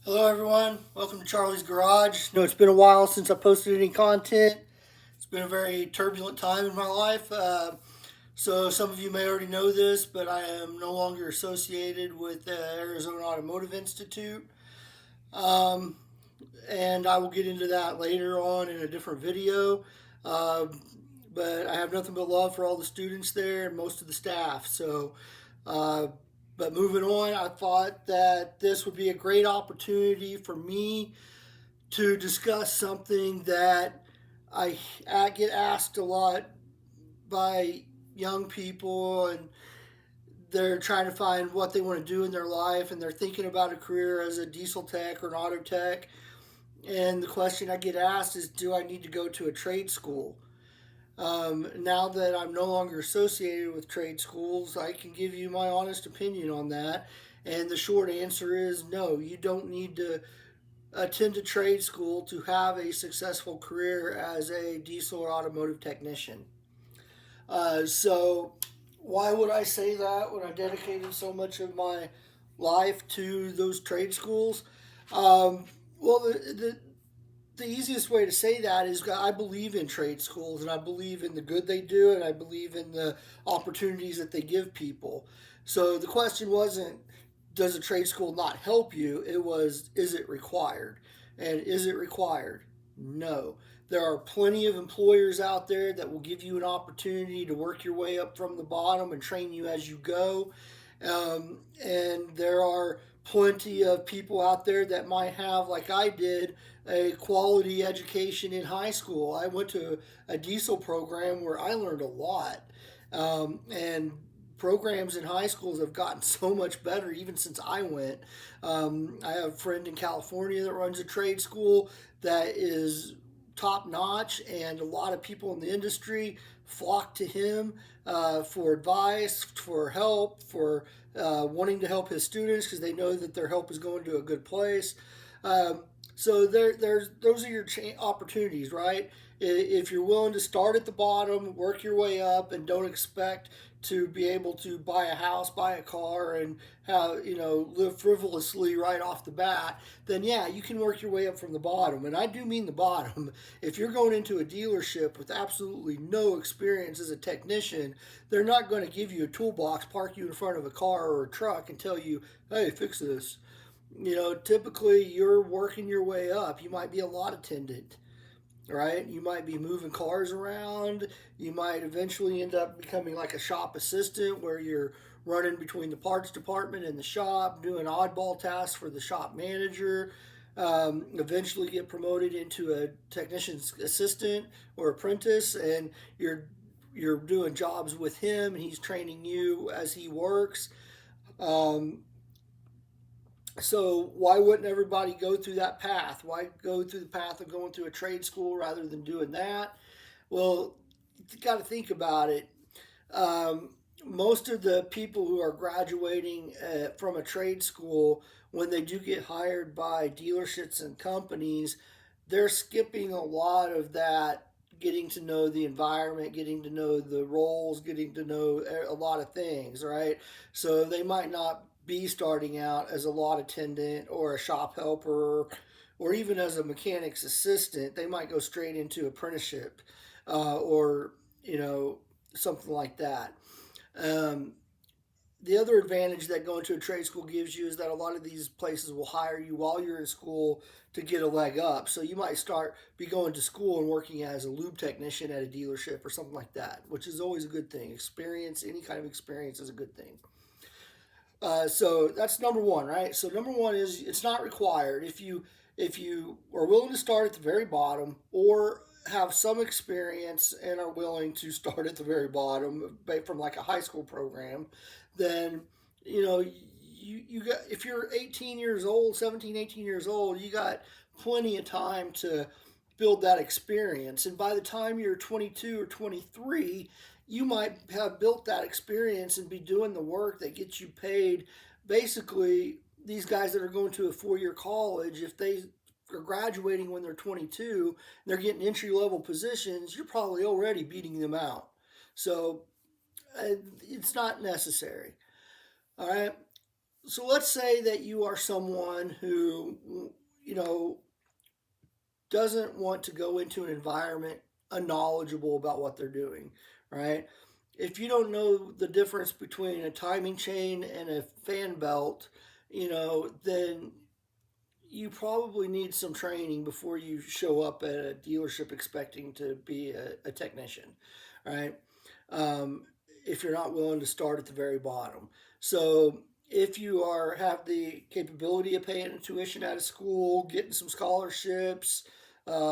Hello, everyone. Welcome to Charlie's Garage. No, it's been a while since I posted any content. It's been a very turbulent time in my life. So, some of you may already know this, but I am no longer associated with the Arizona Automotive Institute. Um, and I will get into that later on in a different video. Uh, but I have nothing but love for all the students there and most of the staff. Uh, but moving on, I thought that this would be a great opportunity for me to discuss something that I get asked a lot by young people, and they're trying to find what they want to do in their life, and they're thinking about a career as a diesel tech or an auto tech. And the question I get asked is, do I need to go to a trade school? Now that I'm no longer associated with trade schools, I can give you my honest opinion on that. And the short answer is no, you don't need to attend a trade school to have a successful career as a diesel or automotive technician. So, why would I say that when I dedicated so much of my life to those trade schools? Um, well, the easiest way to say that is I believe in trade schools, and I believe in the good they do, and I believe in the opportunities that they give people. So the question wasn't, does a trade school not help you? It was, is it required? And is it required? No. There are plenty of employers out there that will give you an opportunity to work your way up from the bottom and train you as you go. And there are plenty of people out there that might have, like I did, a quality education in high school. I went to a diesel program where I learned a lot. And programs in high schools have gotten so much better even since I went. I have a friend in California that runs a trade school that is top notch, and a lot of people in the industry flock to him for advice, for help, for wanting to help his students because they know that their help is going to a good place. Um, so there's those are your opportunities, right? If you're willing to start at the bottom, work your way up, and don't expect to be able to buy a house, buy a car, and have live frivolously right off the bat, then yeah, you can work your way up from the bottom. And I do mean the bottom. If you're going into a dealership with absolutely no experience as a technician, they're not going to give you a toolbox, park you in front of a car or a truck, and tell you, "Hey, fix this." Typically you're working your way up. You might be a lot attendant, right? You might be moving cars around. You might eventually end up becoming like a shop assistant where you're running between the parts department and the shop, doing oddball tasks for the shop manager. Eventually get promoted into a technician's assistant or apprentice, and you're doing jobs with him, and he's training you as he works. Um, so why wouldn't everybody go through that path? Why go through the path of going through a trade school rather than doing that? Well, you got to think about it. Um, Most of the people who are graduating from a trade school, when they do get hired by dealerships and companies, they're skipping a lot of that, getting to know the environment, getting to know the roles, getting to know a lot of things, right? So they might not be starting out as a lot attendant or a shop helper or even as a mechanic's assistant. They might go straight into apprenticeship or, you know, something like that. Um, the other advantage that going to a trade school gives you is that a lot of these places will hire you while you're in school to get a leg up. So you might be going to school and working as a lube technician at a dealership or something like that, which is always a good thing. Experience, any kind of experience is a good thing. So that's number one, right? So number one is it's not required. If you are willing to start at the very bottom or have some experience and are willing to start at the very bottom from like a high school program, then you got, if you're 18 years old, 17, 18 years old, you got plenty of time to build that experience. And by the time you're 22 or 23, you might have built that experience and be doing the work that gets you paid. Basically, these guys that are going to a 4-year college, if they are graduating when they're 22, they're getting entry level positions, you're probably already beating them out. So it's not necessary. All right. So let's say that you are someone who, you know, doesn't want to go into an environment unknowledgeable about what they're doing, right? If you don't know the difference between a timing chain and a fan belt, then you probably need some training before you show up at a dealership expecting to be a technician, right? Um, if you're not willing to start at the very bottom. So if you have the capability of paying tuition out of school, getting some scholarships,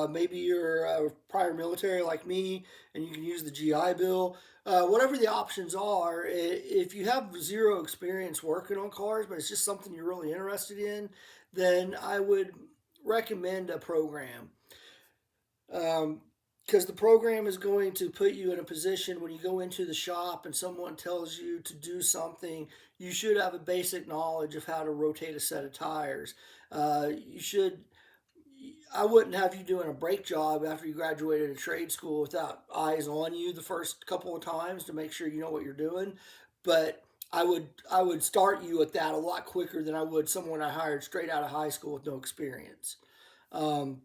maybe you're prior military like me, and you can use the GI Bill. Whatever the options are, if you have zero experience working on cars, but it's just something you're really interested in, then I would recommend a program. Um, because the program is going to put you in a position when you go into the shop and someone tells you to do something, you should have a basic knowledge of how to rotate a set of tires. You should. I wouldn't have you doing a brake job after you graduated a trade school without eyes on you the first couple of times to make sure you know what you're doing. But I would start you at that a lot quicker than I would someone I hired straight out of high school with no experience. Um,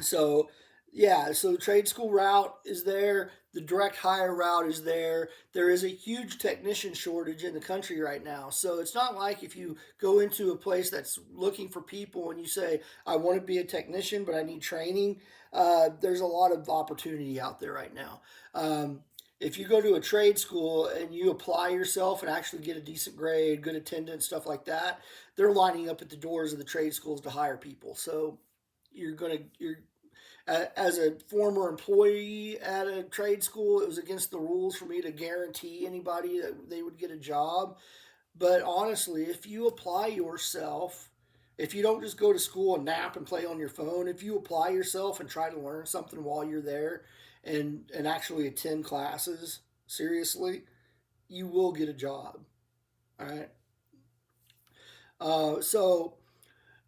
so yeah, so the trade school route is there. The direct hire route is there. There is a huge technician shortage in the country right now. So it's not like if you go into a place that's looking for people and you say, I want to be a technician, but I need training. There's a lot of opportunity out there right now. If you go to a trade school and you apply yourself and actually get a decent grade, good attendance, stuff like that, they're lining up at the doors of the trade schools to hire people. So you're as a former employee at a trade school, it was against the rules for me to guarantee anybody that they would get a job. But honestly, if you apply yourself, if you don't just go to school and nap and play on your phone, if you apply yourself and try to learn something while you're there and actually attend classes seriously, you will get a job. All right. So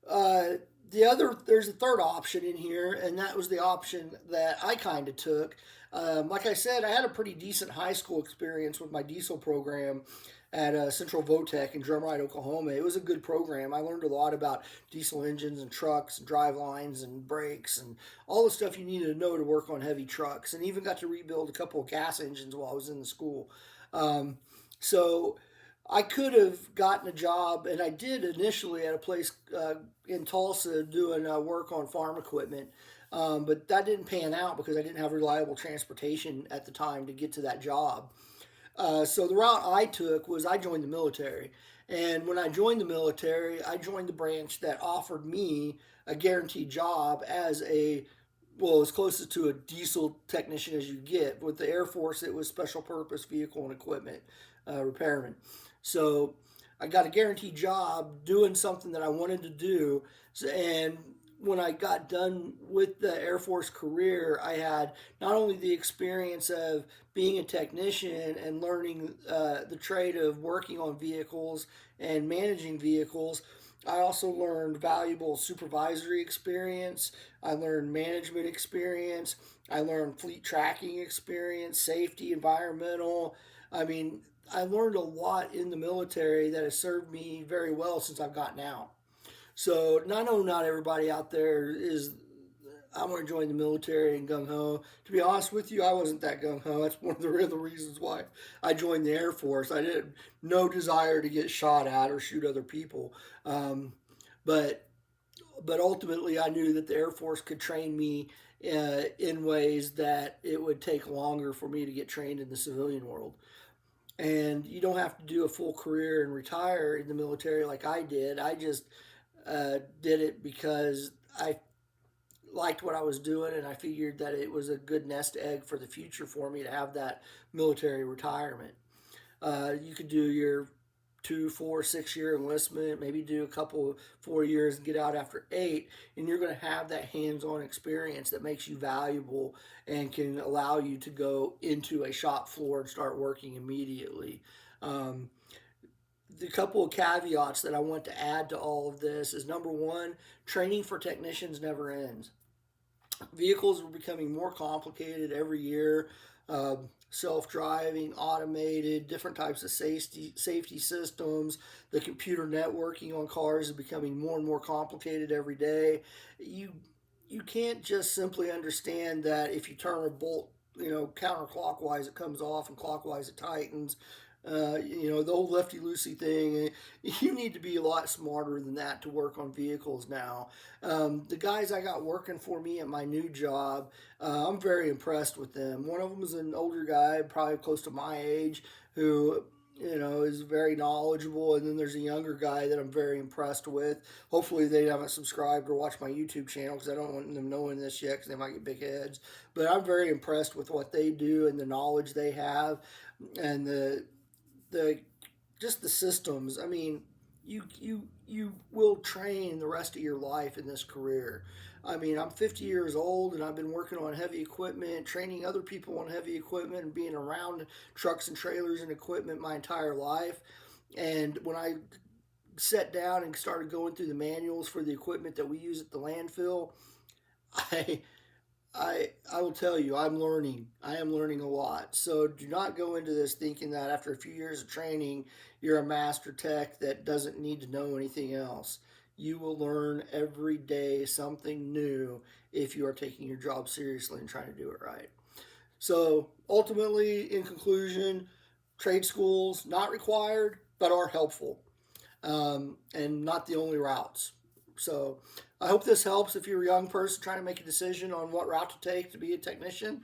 Uh, there's a third option in here, and that was the option that I kind of took. Like I said, I had a pretty decent high school experience with my diesel program at Central Votech in Drumright, Oklahoma. It was a good program. I learned a lot about diesel engines and trucks, and drive lines and brakes, and all the stuff you needed to know to work on heavy trucks, and even got to rebuild a couple of gas engines while I was in the school. Um, so I could have gotten a job, and I did initially at a place in Tulsa doing work on farm equipment. But that didn't pan out because I didn't have reliable transportation at the time to get to that job. So the route I took was I joined the military. And when I joined the military, I joined the branch that offered me a guaranteed job as as close to a diesel technician as you get. With the Air Force, it was special purpose vehicle and equipment repairman. So I got a guaranteed job doing something that I wanted to do. And when I got done with the Air Force career, I had not only the experience of being a technician and learning the trade of working on vehicles and managing vehicles, I also learned valuable supervisory experience. I learned management experience. I learned fleet tracking experience, safety, environmental. I mean, I learned a lot in the military that has served me very well since I've gotten out. So I know not everybody out there is. I want to join the military and gung ho. To be honest with you, I wasn't that gung ho. That's one of the real reasons why I joined the Air Force. I didn't no desire to get shot at or shoot other people, um, but ultimately I knew that the Air Force could train me in ways that it would take longer for me to get trained in the civilian world. And you don't have to do a full career and retire in the military like I did. I just did it because I liked what I was doing, and I figured that it was a good nest egg for the future for me to have that military retirement. You could do your 2, 4, 6 year enlistment, maybe do a couple 4 years and get out after 8, and you're going to have that hands-on experience that makes you valuable and can allow you to go into a shop floor and start working immediately. Um, the couple of caveats that I want to add to all of this is number one, training for technicians never ends. Vehicles are becoming more complicated every year. self-driving, automated, different types of safety systems. The computer networking on cars is becoming more and more complicated every day. You can't just simply understand that if you turn a bolt, counterclockwise it comes off and clockwise it tightens. The old lefty loosey thing. You need to be a lot smarter than that to work on vehicles now. The guys I got working for me at my new job, I'm very impressed with them. One of them is an older guy, probably close to my age, who is very knowledgeable, and then there's a younger guy that I'm very impressed with. Hopefully they haven't subscribed or watched my YouTube channel, because I don't want them knowing this yet, because they might get big heads. But I'm very impressed with what they do and the knowledge they have, and the just the systems. I mean, you will train the rest of your life in this career. I mean, I'm 50 years old and I've been working on heavy equipment, training other people on heavy equipment, and being around trucks and trailers and equipment my entire life. And when I sat down and started going through the manuals for the equipment that we use at the landfill, I I will tell you, I'm learning. I am learning a lot. So do not go into this thinking that after a few years of training, you're a master tech that doesn't need to know anything else. You will learn every day something new if you are taking your job seriously and trying to do it right. So ultimately, in conclusion, trade schools not required, but are helpful, and not the only routes. So I hope this helps if you're a young person trying to make a decision on what route to take to be a technician.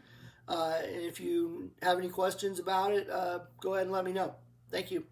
And if you have any questions about it, go ahead and let me know. Thank you.